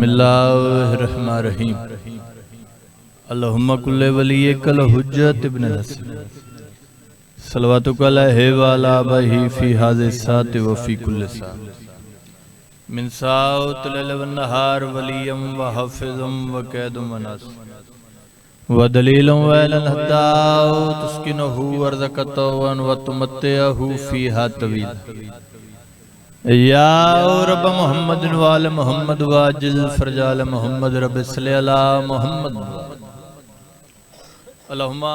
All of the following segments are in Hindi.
बिस्मिल्लाहिर्रहमानिर्रहीम। अल्लाहुम्मा कुल्ले वलिय्यकल हुज्जत इब्न हसन सलवातुका अलैहि व अला आबाही फी हाज़ि साति व फी कुल्लि सा मिन साउत लैल व नहार वलियम व हाफिज़म व कैदुम व नास व दलीलम व अलन हद्दाउ तुस्किनुहु वर्ज़क़तवन व तुमत्तिअहु फीहा तवील या रब मोहम्मद वाल मोहम्मद वाजिल फरजाल मोहम्मद रब सल्ली अला मोहम्मद अल्लाहुम्मा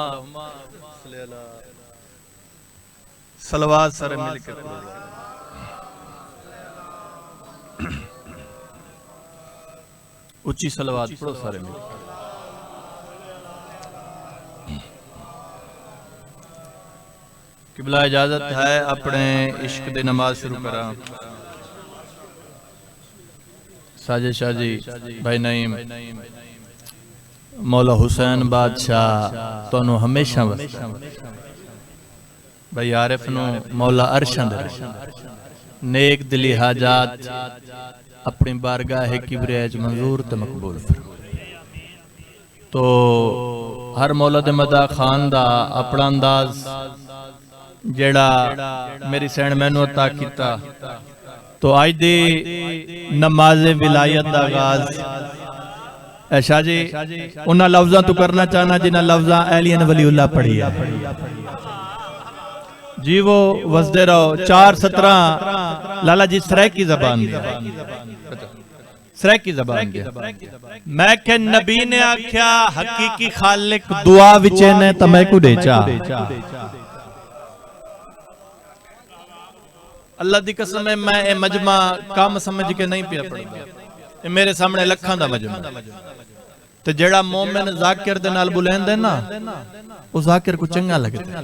सल्ली अला सलवात सारे मिलकर ऊंची सलवात पढ़ो सारे मिलकर। किबला इजाजत है अपने इश्क दी नमाज शुरू करा। साजिद शाह जी भाई नईम मौला हुसैन बादशाह तोनू हमेशा भाई आरिफ नु मौला अरशां दे नेक दिली हाजात अपनी बारगाह किबरिया च मंजूर ते मकबूल तो हर मौला दे मदा खान दा अपना अंदाज जेड़ा मेरी सैन मैनू अता किता तो अज दी नमाज विलायत दा आगाज शाह जी उन्हां लफ्ज़ां तो करना चाहना जिन्हां लफ्ज़ां एलियन वलीउल्लाह पढ़ी है जी। वो वसदे रहो 4:17 लाला जी सराय की जबान सराय की जबान मैं के नबी ने आख्या हकीकी खालिक दुआ विच ने तमैकू देचा। अल्लाह दी कसम है मैं ए मजमा काम समझ के नहीं पिया पढ़दा। ए मेरे सामने लखां दा मजमा ते जेड़ा मोमिन जाकिर दे नाल बुलंद है ना ओ जाकिर को चंगा लगदा।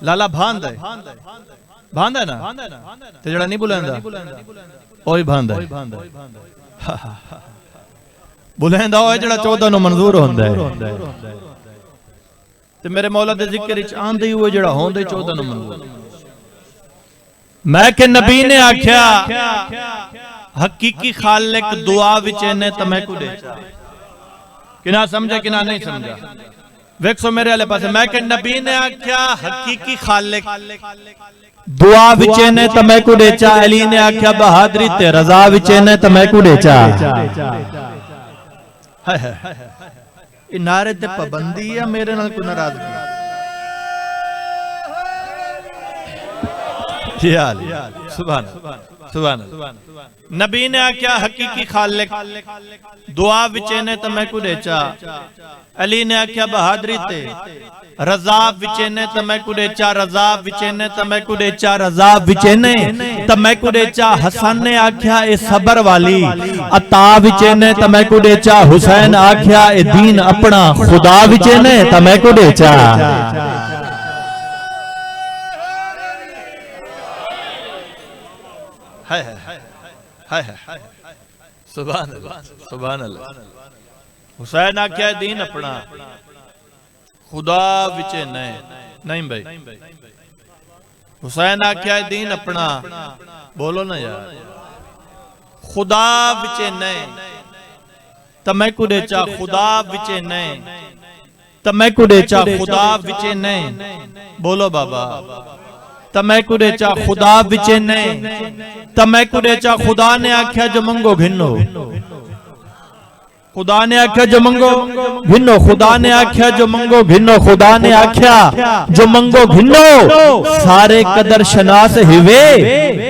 लाला भांदा है ना ते जेड़ा नहीं बुलंदा ओही भांदा है। बुलंदा ओए जेड़ा 14 नु मंजूर होंदा है ते मेरे मौला दे जिक्र विच आंदे ही ओए जेड़ा होंदा 14 नु मंजूर। मैं के नबी ने आख्या हकीकी खालिक दुआ विच ने तमैकू देचा। किना समझा किना नहीं समझा वेखो मेरे वाले पासे। मैं के नबी ने आख्या हकीकी खालिक दुआ विच ने तमैकू देचा। अली ने आख्या बहादुरी ते रजा विच ने तमैकू देचा। हाय नारे ते पाबंदी है मेरे नाल कोई नाराजगी सुभान सुभान। नबी ने आख्या हकीकी खालिक दुआ विच ने तमैकू देचा। अली ने आख्या बहादुरी ते रजा विच ने तमैकू देचा। रजा विच ने तमैकू देचा। रजा विच ने तमैकू देचा। हसन ने आख्या ए सबर वाली अता विच ने तमैकू देचा। हुसैन आख्या ए दीन अपना खुदा विच ने तमैकू देचा। हाय हाय हाय हाय सुभान अल्लाह सुभान अल्लाह। हुसैन आख्या दीन अपना खुदा विच नहीं भाई। हुसैन आख्या दीन अपना बोलो ना यार खुदा विच नहीं तमैकू देचा। खुदा विच नहीं तमैकू देचा। खुदा विच नहीं बोलो बाबा तमैकू देचा। खुदा विच नहीं तमैकू देचा। खुदा ने आख्या जो मंगो घिनो। खुदा ने आख्या जो मंगो घिनो। खुदा ने आख्या जो मंगो घिनो। खुदा ने आख्या जो मंगो घिनो। सारे कदर शनास हिवे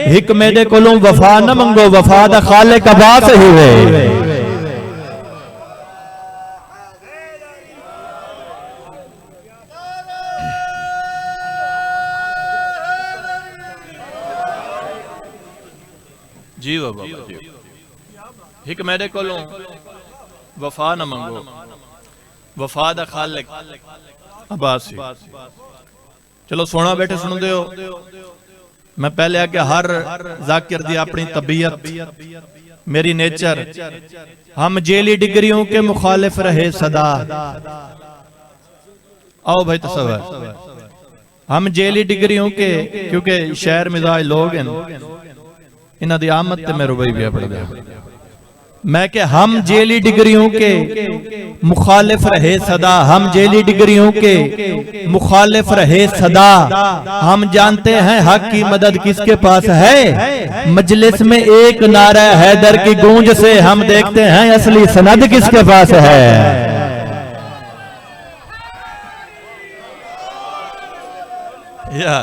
हिक मेरे कोलों वफा न मंगो। वफा दा खालिक अब्बास हिवे। जी बाबा जी हिक मेरे कोलों वफा न मंगो। वफा दा खालिक अब्बास। चलो सोना बैठे सुन दे हो। मैं पहले आके हर जाकिर दी अपनी तबीयत मेरी नेचर हम जेली डिग्रियों के मुखालिफ रहे सदा। आओ भाई तसव्वुर हम जेली डिग्रियों के क्योंकि शहर मिजाज लोग हैं इन्हां दी आमद ते मैं रुबई भी पढ़ गया। मैं के हम जेली डिग्रियों के मुखालिफ रहे सदा, हम जेली डिग्रियों के मुखालिफ रहे सदा। हम जानते हैं हक की मदद किसके पास है। मजलिस में एक नारा हैदर की गूंज से हम देखते हैं असली सनद किसके पास है। या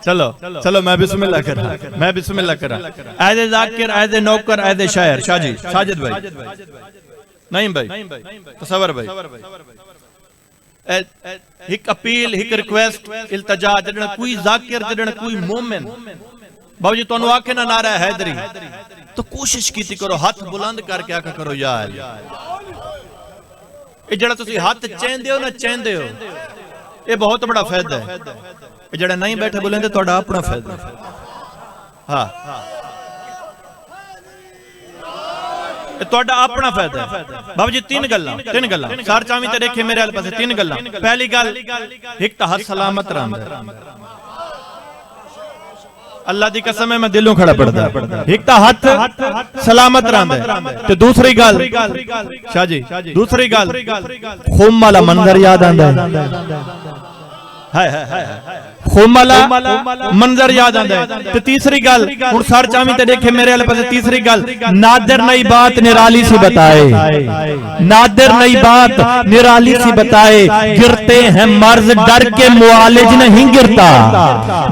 चलो चलो मैं बिस्मिल्लाह कर रहा, मैं बिस्मिल्लाह कर रहा। एज ए जाकिर, एज ए नौकर, एज ए शायर। शाजी साजिद भाई, नहीं भाई, तसव्वुर भाई, एक अपील, एक रिक्वेस्ट, इल्तजा, जड़न कोई जाकिर, जड़न कोई मोमिन बाबू जी तुहानू आखे ना नारा हैदरी तो कोशिश की करो हाथ बुलंद करके आखा करो यार। ये जड़ा तुसी हाथ चेंदे हो ना चेंदे हो, ये बहुत बड़ा फायदा है। ये जड़ा नहीं बैठे बोलेंगे थोड़ा अपना फायदा। हाँ थोड़ा अपना फायदा है बाबू जी। तीन गल्लां सार चावी ते देखे मेरे वाले पासे। तीन गल्लां। पहली गल, एक तो हाथ सलामत रहा, अल्लाह दी कसम है मैं दिलों खड़ा पड़दा। एक तो हाथ सलामत रहा ते दूसरी गल शाह जी, दूसरी गल खुम वाला मंजर याद आंदा है, खुम वाला मंजर याद आंदा है। ते तीसरी गल हुन सर चावी ते देखे मेरे वाले पासे। तीसरी गल, नादिर नई बात निराली सी बताए, नादिर नई बात निराली सी बताए। गिरते हैं मर्ज डर के मुआलिज नहीं गिरता,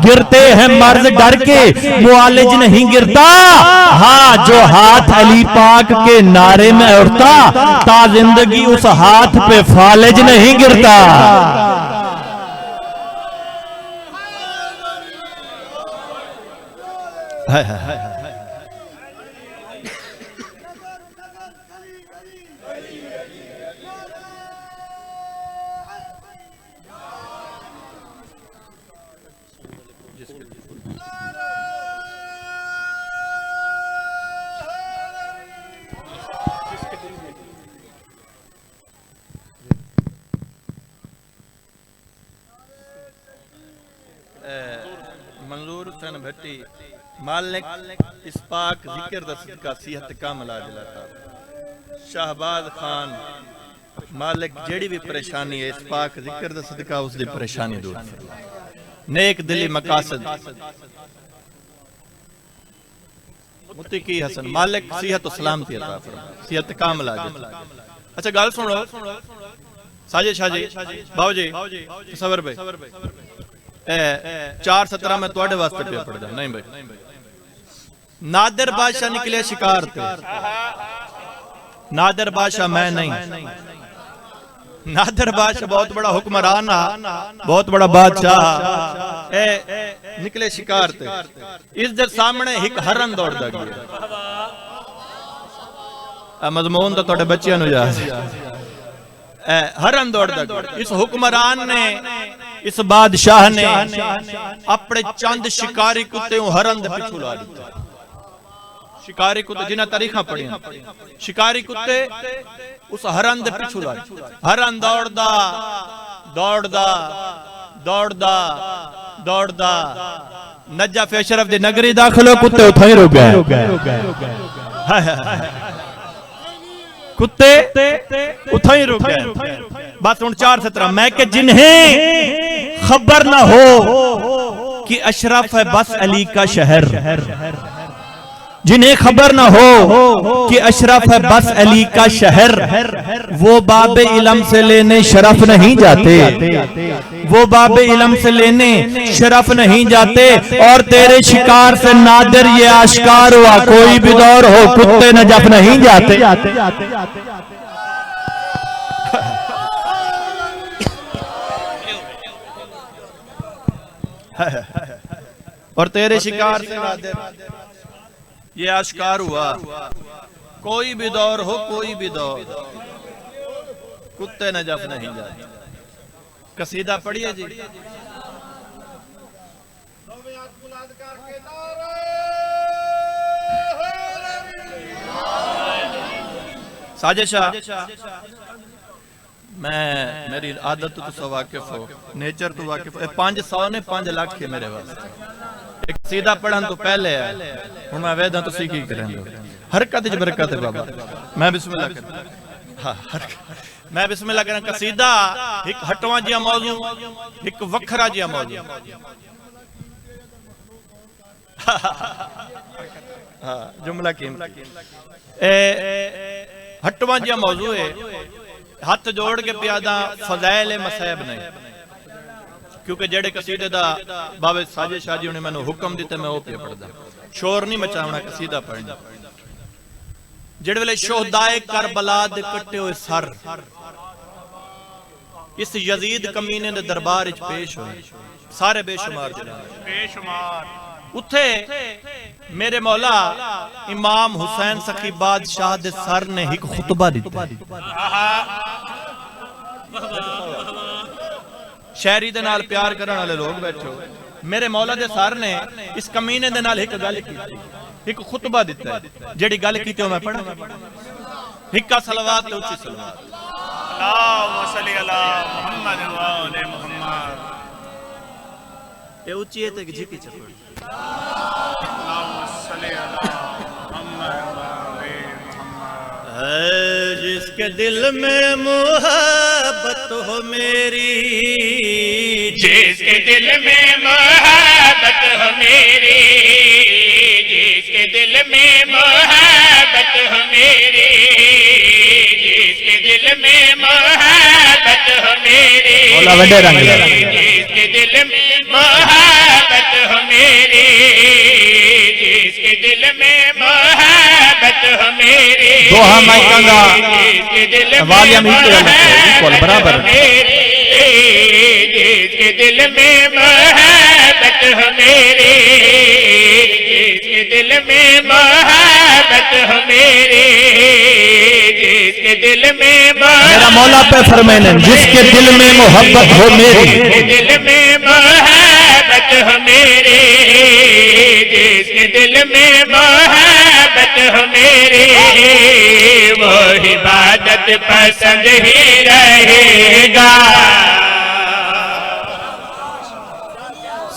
गिरते हैं मर्ज डर के मुआलिज नहीं गिरता। हाँ जो हाथ अली पाक के नारे में उठता ता जिंदगी उस हाथ पे फालिज नहीं गिरता। मंजूर हुसैन भट्टी मालिक इस्पाक जिक्र दा सदका सेहत कामल अजलाता। शाहबाज खान मालिक जेड़ी भी परेशानी है इस्पाक जिक्र दा सदका उसकी परेशानी दूर फरमा। नेक दिली मकासद मुत्तकी हसन मालिक सेहत और सलामती अता फरमा, सेहत कामल अजलाता। अच्छा गल सुनो साजे शाजी बाबू जी तसव्वुर भाई 4:17 में तुहाडे वास्ते पे पड़ जा। नहीं भाई, नादिर बादशाह निकले शिकार थे। नादिर बादशाह मैं नहीं, नादिर बादशाह बहुत बड़ा हुक्मरान, बहुत बड़ा बादशाह निकले शिकार थे। इस दे सामने एक हरन दौड़दा गया। मजमून तो तुहाडे बच्चियां नूं याद हरन दौड़दा गया। इस हुक्मरान ने, इस बादशाह ने अपने चंद शिकारी कुत्ते हरन दे पिछू ला दिता। शिकारी कुत्ते जिन्हां तारीखां पढ़ियां, शिकारी कुत्ते उस हरन दे पिछू ला दिता। हरन दौड़दा दौड़दा दौड़दा दौड़दा नजफ अशरफ दी नगरी दाखिल हो, कुत्ते उठाई रुक गए। कुत्ते उठाई रुक गए। बस हुन 4:17 मैं के जिन्हें खबर ना हो कि अशरफ है बस अली का शहर, जिन्हें खबर ना हो कि अशरफ है बस अली का शहर, वो बाबे इलम से लेने शरफ नहीं जाते, वो बाबे इलम से लेने शरफ नहीं जाते। और तेरे शिकार से नादिर ये आश्कार हुआ कोई भी दौर हो कुत्ते नजफ नहीं जाते। और तेरे शिकार से नादिर ये आश्कार हुआ कोई भी दौर हो, कोई भी दौर कुत्ते नजफ नहीं जाते। कसीदा पढ़िए जी। साजिशा मैं मेरी आदत तो वाकिफ हो, नेचर तो वाकिफ हो। 500 ने 5 लाख है मेरे वास्ते। एक सीधा पढ़न तो पहले है, हुण मैं वेदा तो सीखी करेंगे। हरकत च बरकत है बाबा। मैं बिस्मिल्लाह कर, हाँ मैं बिस्मिल्लाह करा। कसीदा एक हटवा जिया मौजू, एक वखरा जिया मौजू। हाँ जुमला कीमती। हटवा जिया मौजू है, हाथ जोड़ के प्यादा फज़ाइल मसैब नहीं, क्योंकि जेड़े कसीदे दा बाबे साजिश शाह जी ने मैंने हुक्म दिते मैं वो पे पढ़दा। शोर नहीं मचावना, कसीदा पढ़ना। जेड़े वेले शोहदाए करबला दे कट्टे हुए सर इस यजीद कमीने दे दरबार विच पेश होए, सारे बेशुमार बेशुमार उथे मेरे मौला इमाम हुसैन सखी बादशाह दे सर ने एक खुतबा दिता। शहरी दे नाल प्यार करने वाले लोग बैठो, मेरे मौला दे सर ने इस कमीने दे नाल एक गल की, एक खुतबा दिता है। जेड़ी गल की मैं पढ़ा, हिक्का सलवात ते उच्ची सलवात। अल्लाहुम्मा सल्ली अला मुहम्मद व आले मुहम्मद। ए उच्ची है ते झिकी चपड़। अल्लाहुम्मा सल्ली अला मुहम्मद व आले मुहम्मद। है जिसके दिल में मोहब्बत हो मेरी, जिसके दिल में मोहब्बत हो मेरी, जिसके दिल में मोहब्बत हो मेरी, जिसके दिल में मोहब्बत हो मेरी, जिसके दिल में मोहब्बत हो मेरी, जिसके दिल में मोहब्बत हो मेरी, दोहा माइकांगा वॉल्यूम इक्वल बराबर, जिसके दिल में मोहब्बत हो मेरी, जिसके दिल में मोहब्बत हो मेरी, जिसके दिल में मेरा मौला पे फरमाने, जिसके दिल में मोहब्बत हो मेरी, दिल में मोहब्बत हो मेरी, जिसके दिल में मोहब्बत हो मेरी, वो इबादत पसंद ही रहेगा।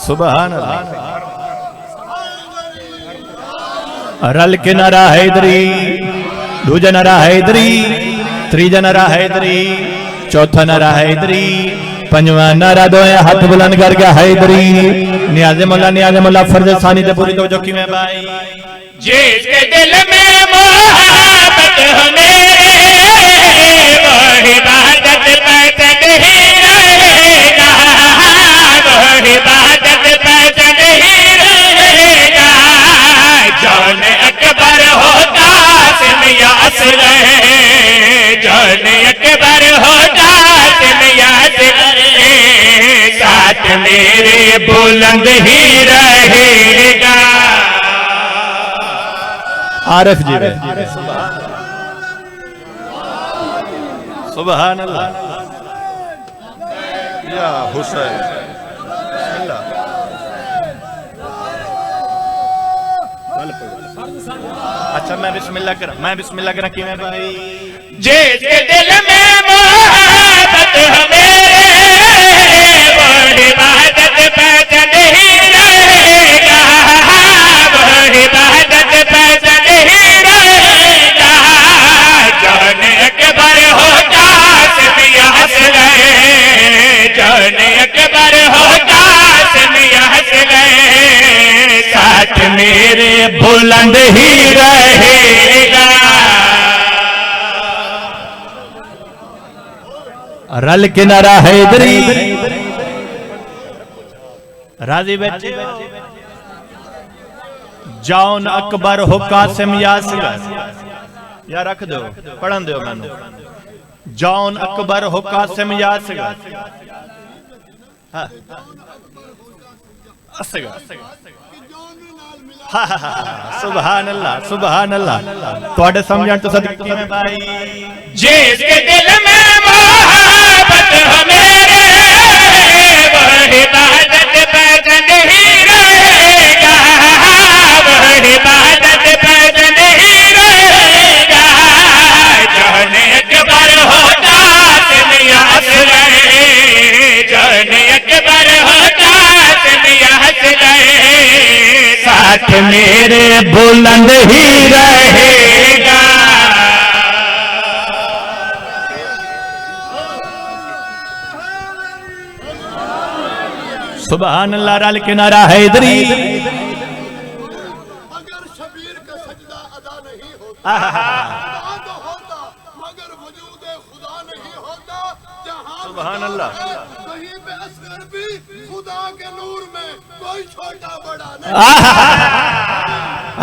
सुभान अल्लाह। रल के नारा हैदरी, दूजा नारा हैदरी, तीजा नारा हैदरी, चौथा नारा हैदरी, पंजवा नारा दोए हाथ बुलंद करके हैदरी। नियाज़े मौला फर्ज सानी ते पूरी तवज्जो की मैं भाई। जिसके दिल में मोहब्बत हो मेरे, वो इबादत पसंद ही रहेगा, वो इबादत पसंद ही रहेगा। जौन अकबर हो कासिम यासर, जौन अकबर हो कासिम यासर, साथ मेरे बुलंद ही रहेगा। आरिफ जी सुभान अल्लाह। या हुसैन अच्छा मैं बिस्मिल्लाह करा कि मैं भाई। जिसके दिल में मोहब्बत हो मेरे, वो इबादत पसंद ही रहेगा, वो इबादत पसंद ही रहेगा। जौन अकबर हो कासिम यासर, जौन अकबर हो कासिम यासर, साथ मेरे बुलंद ही रहेगा। रल के नारा हैदरी, राजी बैठे जौन अकबर हो कासिम यासर, या रख दो पढ़न दो मैनू। जौन अकबर हो कासिम यासर, हाँ सुभान अल्लाह सुभान अल्लाह। थोड़े समझण तो सदके में भाई। जिसके दिल में मोहब्बत हो मेरे, वो इबादत पसंद ही रहेगा, साथ मेरे बुलंद ही रहेगा। सुभान अल्लाह। रल के नारा हैदरी। अगर शबीर का सजदा अदा नहीं होता खुदा तो होता, मगर वजूद खुदा नहीं होता। जहां सुभान अल्लाह। कहीं पे असगर भी खुदा के नूर में कोई छोटा बड़ा नहीं।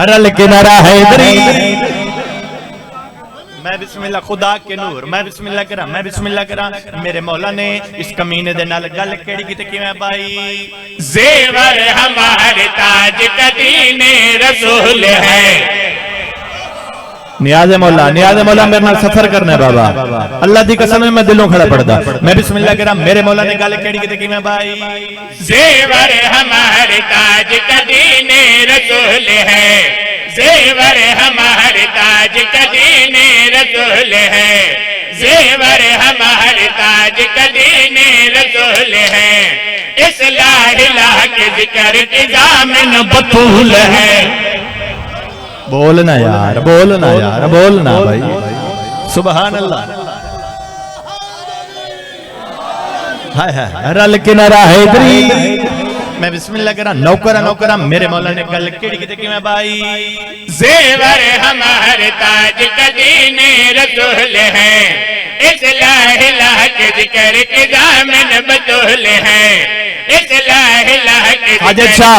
रल के नारा हैदरी। मैं बिस्मिल्लाह खुदा के नूर, मैं बिस्मिल्लाह करा, मैं बिस्मिल्लाह करा। मेरे मौला ने इस कमीने दे नाल गल केड़ी कीती किवें भाई? जेवर हमारे ताज का दीने रसूल है। नियाज़े मौला मेरे नाल सफर करना है बाबा, अल्लाह दी कसम है मैं दिलों खड़ा पड़दा। मैं बिस्मिल्लाह करा, मेरे मौला ने गल केड़ी कीती किवें भाई? जेवर हमारे ताज का दीने रसूल है। जेवर हमारे ताज का दीने रसूल है। जेवर हमारे ताज का दीने रसूल है। इस ला इलाहा के जिक्र की जामिन बतूल है। बोलना यार, बोलना यार, बोलना भाई। सुभान अल्लाह। हाय हाय। रल के नारा हैदरी। मैं बिस्मिल्लाह करा, नौकरा मेरे मौला ने गल केड़ी कीती किवें भाई? जेवर हमारे ताज का दीने रसूल है। इस ला इलाहा के जिक्र की जामिन बतूल है। इस ला इलाहा के आजाद शाह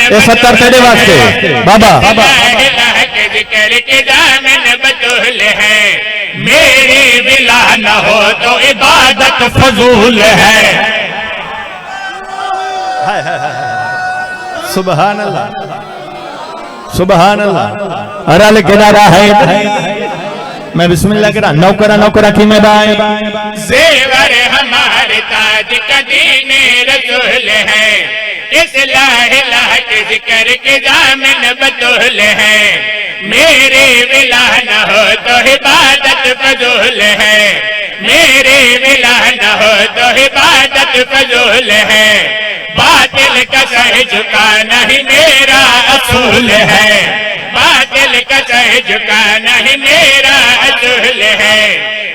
ये 70 तेरे वास्ते बाबा। इलाहा के जिक्र की जामिन बतूल है। मेरी विला न हो तो इबादत फजूल है। सुभान अल्लाह, सुभान अल्लाह। रल के नारा है। मैं बिस्मिल्लाह करा, नौकरा की मैं भाई। जेवर हमारे ताज का दीने रसूल है। इस ला इलाहा के जिक्र के जामिन बतूल है। मेरे विला न हो तो इबादत फजूल है। मेरे विला न हो तो इबादत फजूल है। बातिल का सह झुका नहीं मेरा असूल है। बातिल का सह झुका नहीं मेरा असूल है।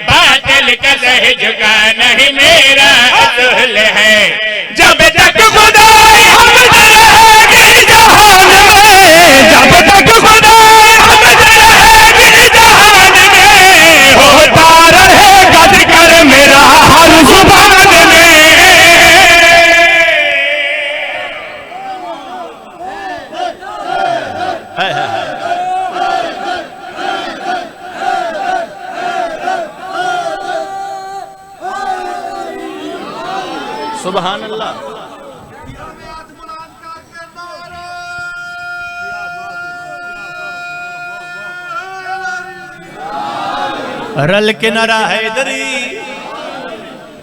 बातिल का सह झुका नहीं मेरा असूल है। जब तक खुदा हम रहेगी जहान में, जब तक खुदा हम रहेगी जहान में, होता रहेगा जिक्र मेरा हर जुबान में। सुभान अल्लाह। रल के नारा हैदरी।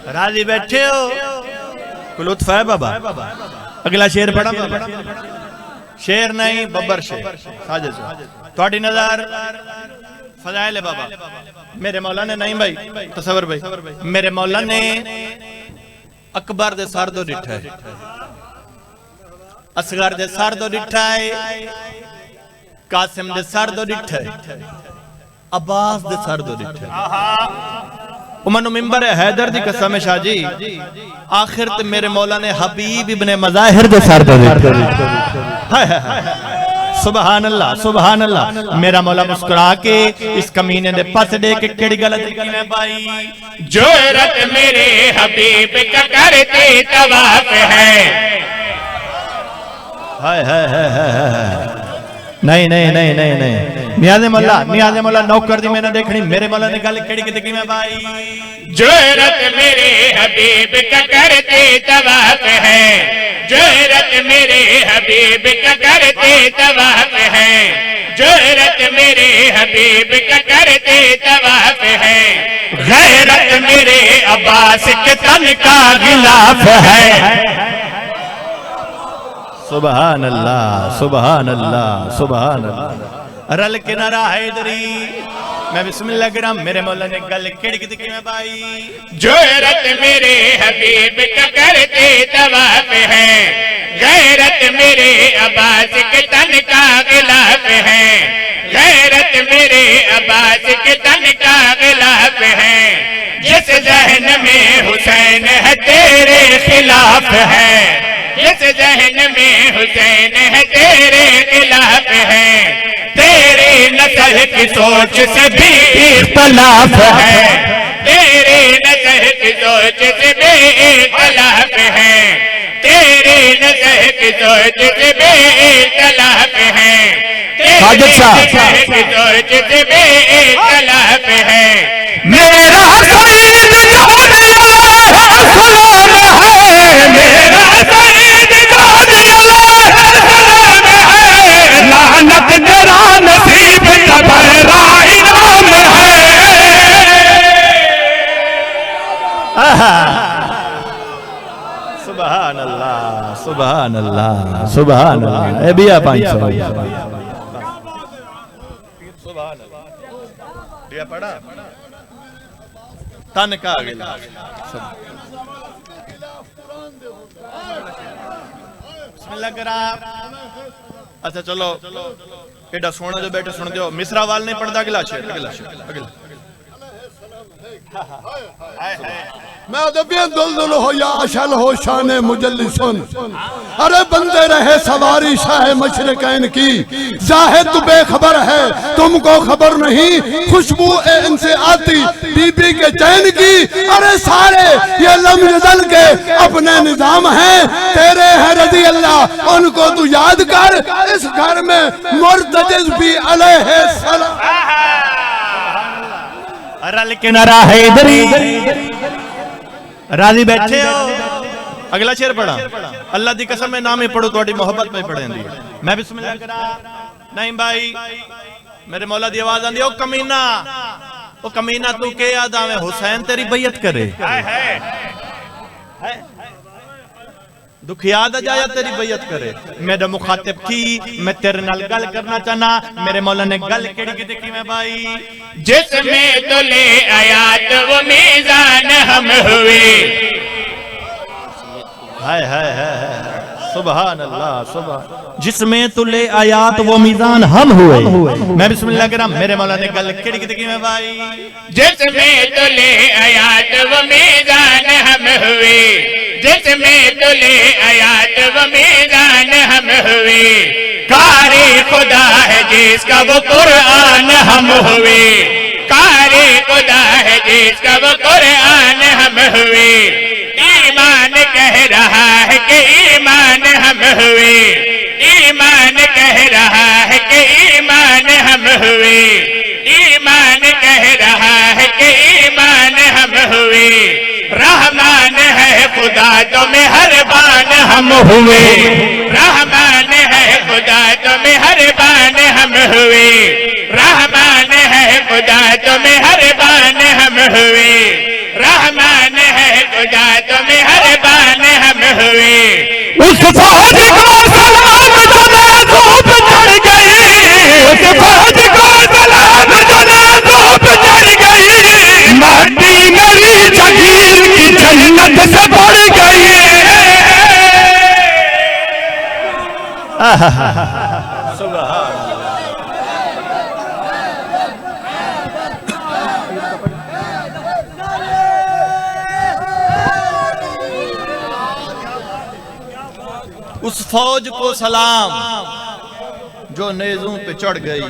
राजी बैठे हो? कुल लुत्फ है बाबा। अगला शेर पढ़ा बाबा। शेर नहीं बब्बर शेर। साजिद थोड़ी नजर फजाइल है बाबा। मेरे मौला ने नहीं भाई तसव्वुर भाई, मेरे मौला ने अकबर दे सर तो डिठा है, असगर दे सर तो डिठा है, कासिम दे सर तो डिठा है, अब्बास दे सर तो डिठा है। उमन मिंबर हैदर दी कसम है शाह जी, आखिर ते मेरे मौला ने हबीब इब्ने मज़ाहिर दे सर तो डिठा है। सुभान अल्लाह, सुभान अल्लाह। मेरा मौला मुस्कुरा के इस कमीने दे पास दे के केड़ी गलत में भाई? जोरत मेरे हबीब का करते तवाफ है। हाय हाय हाय हाय। नहीं नहीं नहीं नहीं नहीं। नियाज़े मौला नौकर दी मैंने देखनी। मेरे मौला ने गल केड़ी कीती में भाई? जोरत मेरे हबीब का करते तवाफ है। जोरत मेरे हबीब का करते तवाफ है। जोरत मेरे हबीब का करते तवाफ है। गैरत मेरे अब्बास के तन का गिलाफ है। सुभान अल्लाह, सुभान अल्लाह, सुभान अल्लाह। रल के नारा हैदरी। मैं बिस्मिल्लाह कराम। मेरे मौला ने गल केड़ी कीती किवें भाई? जोरत मेरे हबीब का करते तवाफ है। गैरत मेरे अब्बास के तन का गिलाफ है, गैरत मेरे अब्बास के तन का गिलाफ है। जिस जहन में हुसैन है तेरे खिलाफ है, जिस जहन में हुसैन है तेरे खिलाफ है। तेरी नस्ल की सोच से भी इख्तिलाफ है, तेरी नस्ल की सोच से भी इख्तिलाफ है, तेरी नस्ल की सोच से भी इख्तिलाफ है, तेरी नस्ल की सोच से भी इख्तिलाफ है। मेरा सईद जो सलाम है, मेरा सईद जो सलाम है, लानत तेरा नसीब तबरा इनाम है। सुभान अल्लाह, सुभान अल्लाह, सुभान अल्लाह। ए बिया 500 सुभान अल्लाह। दिया पड़ा तन का गिला। बिस्मिल्लाह करा। अच्छा चलो एडा सोना जो बैठे सुन दो। मिसरा वाल नहीं पढ़ता। अगला शेर, अगला शेर, अगला। मैं अदबियत दुलदुल हो या अशल हो शान मुजल्लिसन। अरे बंदे रहे सवारी शाह मशरकैन की, जाहिद तू बेखबर है तुमको खबर नहीं, खुशबू इनसे आती बीबी के चैन की। अरे सारे ये लम्जल के अपने निजाम हैं, तेरे हैं रज़ी अल्लाह उनको तू याद कर। इस घर में मुर्तजिज़ भी अलैहि सलाम। रल के नारा है इधरी। राजी बैठे हो। अगला शेर पढ़ा। अल्लाह दी कसम मैं नाम ही पढ़ू थोड़ी मोहब्बत में पढ़ेंदी। मैं बिस्मिल्लाह करा। नहीं भाई मेरे मौला दी आवाज आंदी। ओ कमीना, ओ कमीना तू के याद आवे हुसैन तेरी बैयत करे। दुख याद आ जाया तेरी बैयत करे। मेरा मुखातिब की मैं तेरे नाल गल करना चाहना। मेरे मौला ने गल केड़ी की देखी मैं भाई। जिसमें तुले आयात वो मीज़ान हम हुए। हाय हाय हाय सुभान अल्लाह सुभान। जिसमें तुले आयात वो मीज़ान हम हुए। मैं बिस्मिल्लाह करा। मेरे मौला ने गल केड़ी की देखी मैं भाई। जिसमें तुले आयात वो मीज़ान हम हुए, जिसमें तुले आयात वो मीज़ान हम हुए। कारी खुदा है जिसका वो कुरान हम हुए, कारी खुदा है जिसका वो कुरान हम हुए। ईमान कह रहा है कि ईमान हम हुए, ईमान कह रहा है कि ईमान हम हुए, ईमान कह रहा है कि ईमान हम हुए। रहमान है खुदा तो मेहरबान हम हुए, रहमान है खुदा तो मेहरबान हम हुए, रहमान है खुदा तो मेहरबान हम हुए, रहमान है खुदा तो मेहरबान हम हुए। उस फौज को सलाम जो धूप चढ़ गई, उस फौज को सलाम जो धूप चढ़ गई। माटी मेरी जगीर की जन्नत से बढ़ गई। उस फौज को सलाम जो नेज़ों पे चढ़ गई।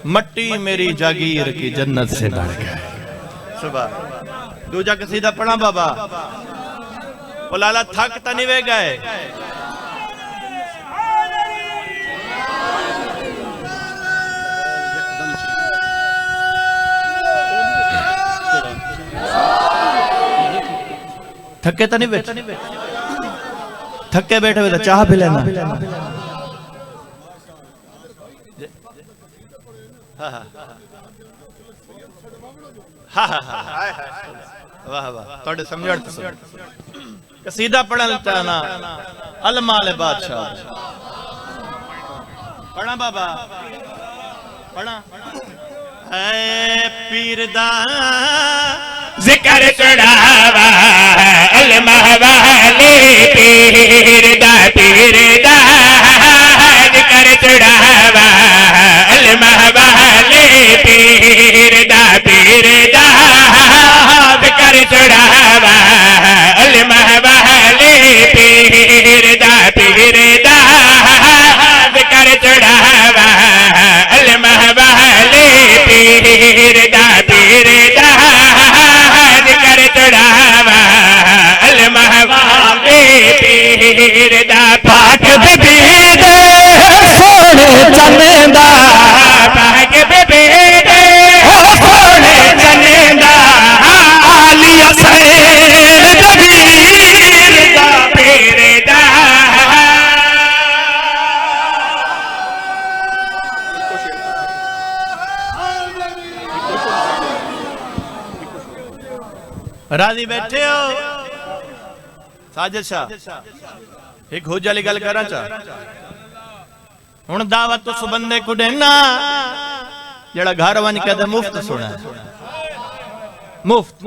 मट्टी मेरी जागीर की जन्नत से बढ़ गई। सुबह दूजा कसीदा पढ़ा बाबा। ओ लाला थक तो नहीं वे गए। थके तो नहीं बैठे। थके बैठे हुए तो चाह भी लेना। वाह वाह थोड़े समझ कसीदा पढ़न ना अलमाल बादशाह पढ़ा बाबा पढ़ा है पीरदा जिक्र चढ़ावा अलमा वाले पीरदा पीर दा जिक्र चढ़ावा अलमहवाले पीर दा जिक्र चढ़ावा अलमहवाले पीर दा जिक्र चढ़ावा अलमहवाले पीर दा जिक्र चढ़ावा अलमहवाले पीर दा पाक बीबी दे सोने चंदा पाक बीबी दे सोने चंदा आलिया सैद कबीर दा पीर दा राजी बैठे हो साजिद शाह एक हो जाली गल करा चा हुण दावत उस बंदे को देना जड़ा घर वन कहते मुफ्त सुना मुफ्त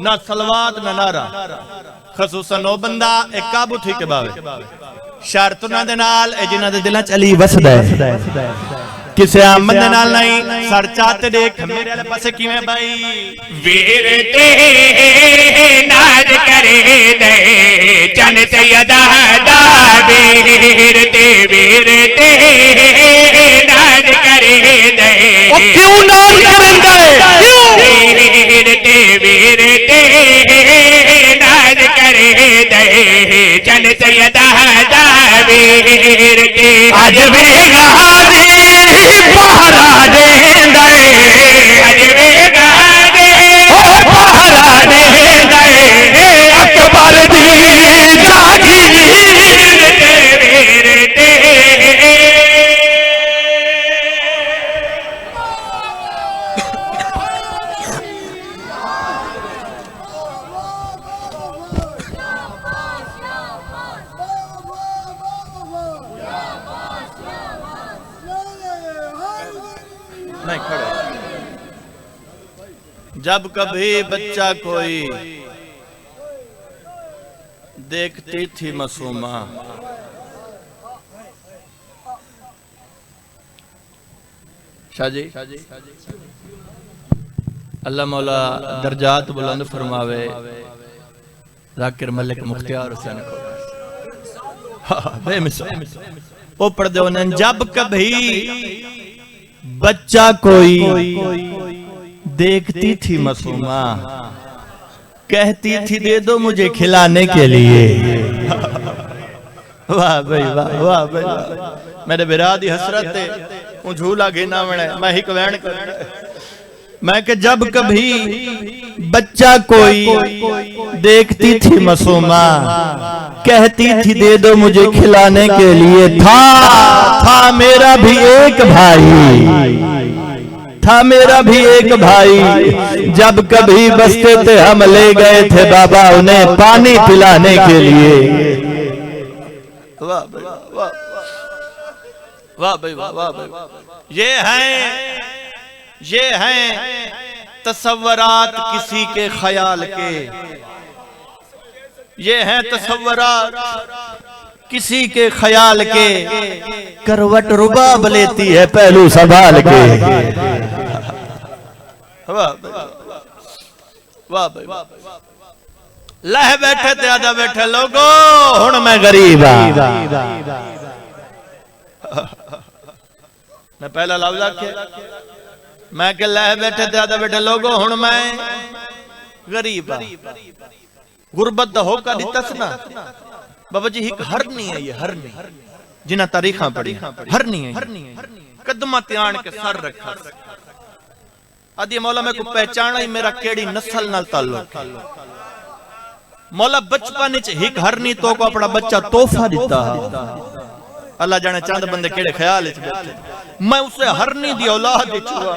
ना सलवात ना नारा खसूसन ओ बंदा एक काबू थी के बावे शर्त ना दे नाल ए जिन्हां दे दिलां च अली वसदा है किसे आमद दे नाल नहीं सर चाहते देख मेरे वाले पासे किवें भाई वीर ते नाज करे दे चन सैयदा दा वीर ते नाज करे दे ओ क्यों नाज करंदा है क्यों वीर ते नाज करे दे चन सैयदा दा वीर ते अज वे गादी पहरा दे अज वे गादी पहरा दे अकबर दी जागीर वीर ते नहीं खड़े जब कभी बच्चा कोई देखती थी मासूमा शाजी अल्लाह मौला दर्जात बुलंद फरमावे जाकिर मलिक मुख्तियार हुसैन को बेमिसाल ओ पढ़ दो जब कभी बच्चा कोई देखती थी मासूमा कहती थी दे दो मुझे खिलाने के लिए वाह भाई वाह वाह भाई मेरे बिरा दी हसरत है वो झूला घेना बने मैं ही कवैन कर मैं कि जब कभी बच्चा कोई देखती थी मासूमा कहती थी दे दो मुझे खिलाने के लिए था मेरा भी एक भाई जब कभी बसते थे हम ले गए थे बाबा उन्हें पानी पिलाने के लिए वाह भाई वाह वाह भाई वाह भाई ये हैं तसव्वुरात किसी के ख्याल के ये हैं तसव्वुरात किसी के ख्याल के करवट रुबाब लेती है पहलू संभाल के वाह लह बैठे थे आधा बैठे लोगो हुण मैं गरीब मैं पहला लफ्ज आखे मैं के लह बैठे थे आधा बैठे लोगो हुण मैं गरीब गुरबत दा होका दिता ना बाबा जी एक हरनी है ये हरनी जिन्हें तारीखा पढ़ी हरनी है कदमा त्यान के सर रखा आदि मौला मैं को पहचाना ही मेरा केड़ी नस्ल नाल ताल्लुक मौला बचपन च एक हरनी तो को अपना बच्चा तोहफा दिता अल्लाह जाने चंद बंदे केड़े ख्याल च बैठे मैं उसे हरनी दी औलाद छुआ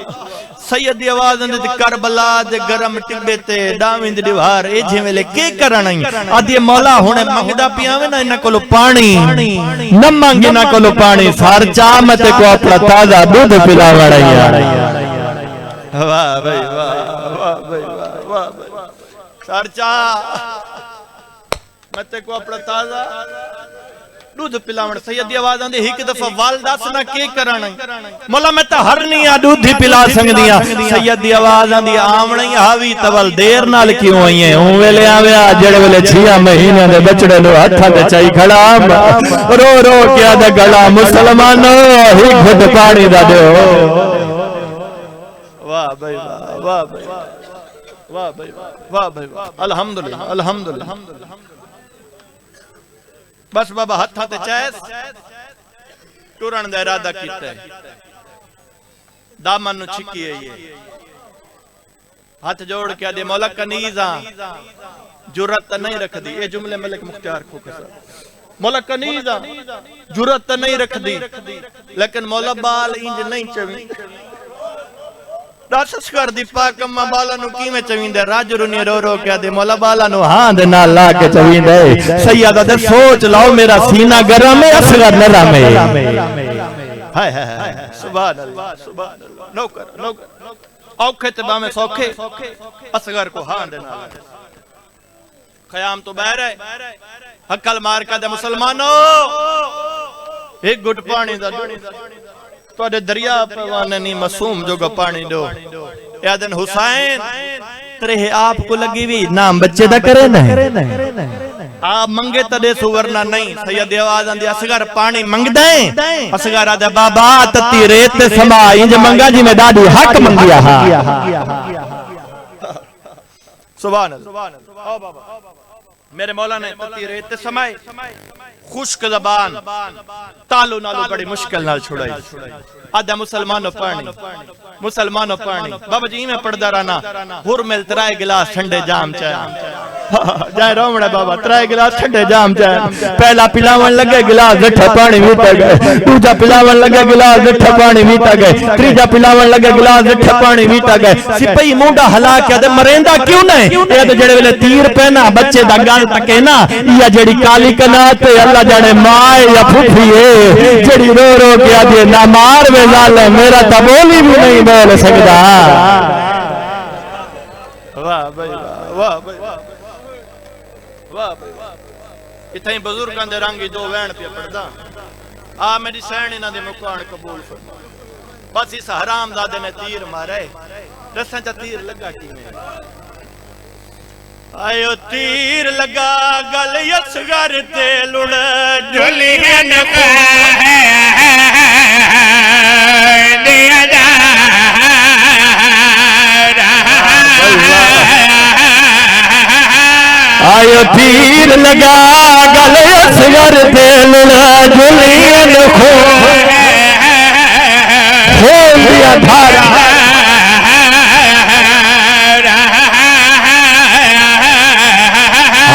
सैयद दी आवाज अंदे ते करबला दे गरम टिब्बे ते डाविंद दीवार ए जिवेले के करना आदि मौला हुणे मंगदा पियावे ना इना कोलो पानी न मंगे ना कोलो पानी सार चा मते को अपना ताजा दूध पिलावड़ा यार वाह भाई वाह वाह भाई वाह भाई सार चा मते को अपना ताजा दूध पिलावण सैयद दी आवाज आंदी एक दफा वाल दस ना के करना मौला मैं तो हरनी आ दूध ही पिला सकदियां सैयद दी आवाज आंदी आवणी हावी तवल देर नाल क्यों आई है ओ वेले आव्या जेड़े वेले 6 महीने दे बचड़े नु हत्था ते चाई खड़ा रो रो के आदा गला मुसलमानो ही घुट पानी दा दो वाह भाई वाह भाई वाह भाई वाह भाई अल्हम्दुलिल्लाह अल्हम्दुलिल्लाह बस बाबा हत्था ते चैस टुरन दा इरादा कीता है दामन नु छिकी है ये हाथ जोड़ के आदे मौला कनीज़ा जुरत नहीं रखदी ये जुमले मलिक मुख्तियार खोखर साहब मौला कनीज़ा जुरत नहीं रखदी लेकिन मौला बाल इंज नहीं चवी दस कर दी पाक अम्मा बाला नु कीवें चवींदे राजरू ने रो रो के आदे मौला बाला नु हां दे नाल ला के चवींदे सैयदा दे सोच लाओ मेरा सीना गरम है असगर नरम है हाय हाय सुभान अल्लाह नौकर औखे ते बामे सौखे असगर को हां दे नाल क़याम तो बहर है हकल मार का दे मुसलमानों एक घुट पानी दा तोड़े दरिया परवाने नहीं मासूम जोगा पानी दो यादन हुसैन तेरे आपको लगी भी नाम बच्चे दा करे ना आप मंगे तदे सुवरना नहीं सैयद आवाज आंदी असगर पानी मंगदे असगर आदे बाबा तती रेत ते समा इंज मंगा जी में दादी हक मंगिया हा सुभान अल्लाह ओ बाबा मेरे मौला ने तती रेत ते समाए खुश्क ज़बान तालो नालो बड़ी मुश्किल नाल छुड़ाई आदा मुसलमानों पानी बाबा जी में पड़दा रहना हुर मिल 3 गिलास ठंडे जाम चाय जाए रोमड़ा बाबा 3 गिलास ठंडे जाम चाय पहला पिलावन लगे गिलास मिठा पानी मीठा गए दूजा पिलावन लगे गिलास मिठा पानी मीठा गए तीजा पिलावन लगे गिलास मिठा पानी मीठा गए सिपाही मुंडा हला के दे मरेंदा क्यों नहीं ये तो जेड़े वेले तीर पहना बच्चे दा गल तके ना या जेड़ी काली कनात ते अल्लाह जाने मां या फूफी है जेड़ी रो रो के आदे ना मार वे जाले मेरा तो बोली भी नहीं बोल सकदा वाह भाई वाह भाई वाह भाई इतने बुजुर्गों दे रंग दो वैन पे पड़दा आ मेरी सैन इना दे मुकान कबूल फरमा बस इस हरामजादे ने तीर मारे दसां च तीर लगा किवें आयो तीर लगा गल असगर ते लुड़ दुल्हन को दिया जा आयो तीर लगा गल असगर ते लुड़ दुल्हन को खोल दिया धारा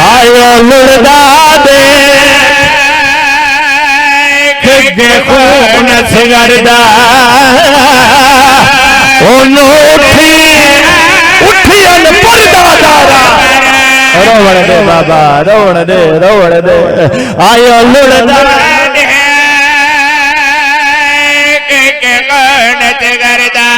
आयो लुड़दा दे के खून सिगरदा ओनो उठी अन पर्दा दारा रोवण दे बाबा रोवण दे आयो लुड़दा के खून सिगरदा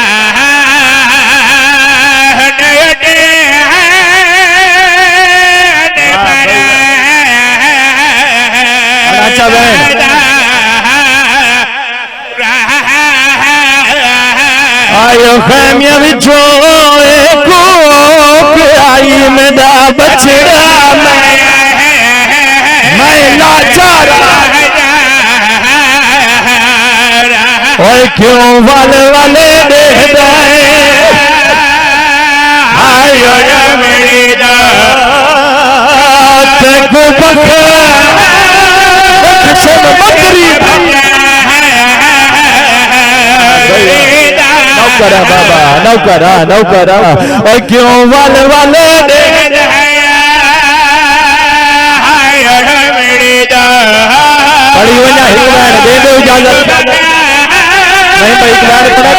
आयो खैमिया विचों को आई मेरा बछड़ा मैं लाचार ओए क्यों वाले देख रहे आयो मेरी दात को बकरी नौकरा बाबा नौकरा और क्यों वाले दे बड़ी वजह हिलवाड़ दे दो इजाजत नहीं भाई इकरार करा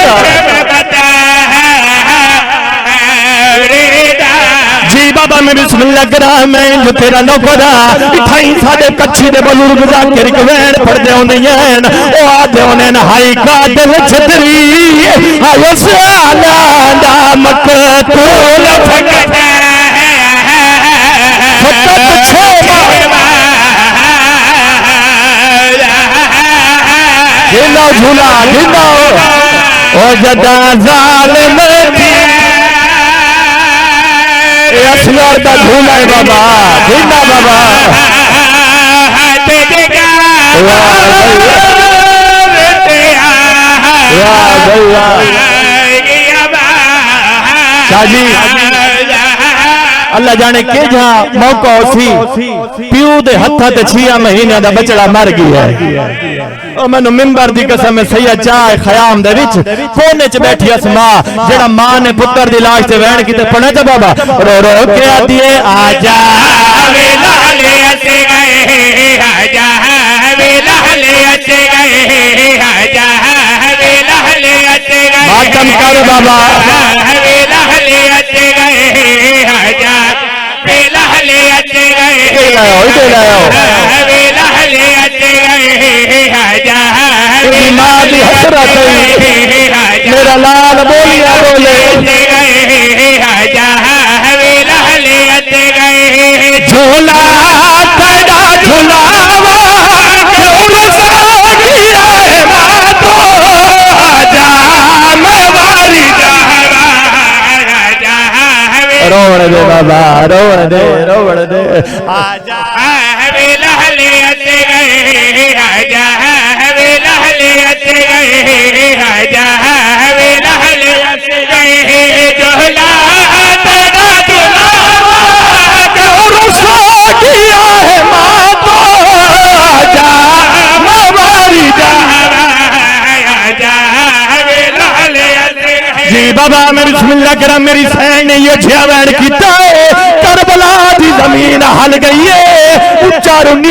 जी बाबा मैं बिस्मिल्लाह करा मैं जो तेरा नौकरा इठाई साडे कच्ची दे बुजुर्ग जाकिर कवैन पड़दे होंदियां ओ आदे होने हाई कादल छतरी आयो साला दा मकतूल फकत छे जिंदा झूला जिंदा ओ जदा जालिम थी असगर का झूला है बाबा जिंदा बाबा शाजी अल्लाह जाने के जहां मौका सी प्यू दे हत्था ते 6 महीने दा बचड़ा मर गया है ओ मैनू मिंबर दी कसम सैयद चाह खयाम दे विच कोने च बैठी असमा जेड़ा मां ने पुत्र दी लाश ते वहन कीते पढ़े ते बाबा रो रो के आती है आजा वे लाले असे गए आजा वे लाले असे गए आजा वे लाले असे गए मातम कर बाबा वे लाले असे गए आजा वे लाले असे गए इधर लाओ वे लाले असे गए आजा तेरी मां दी हसरत मेरा लाल बोलिया बोले आजा वे लाले असे गए झूला तेरा झूलावा क्यों रसागिया है मातो आजा मैं वारी रोवण दे बाबा रोवण दे आजा वे लाले असे गए आजा वे लाले असे गए आजा वे लाले असे गए झोला तेरा झुलावा क्यों रसागिया है मातो आजा मैं वारी आजा वे लाले असे गए जी बाबा मैं बिस्मिल्लाह करा मेरी सैन ने ये झिया वैन कीता है करबला दी जमीन हल गई है उच्चा रुन्नी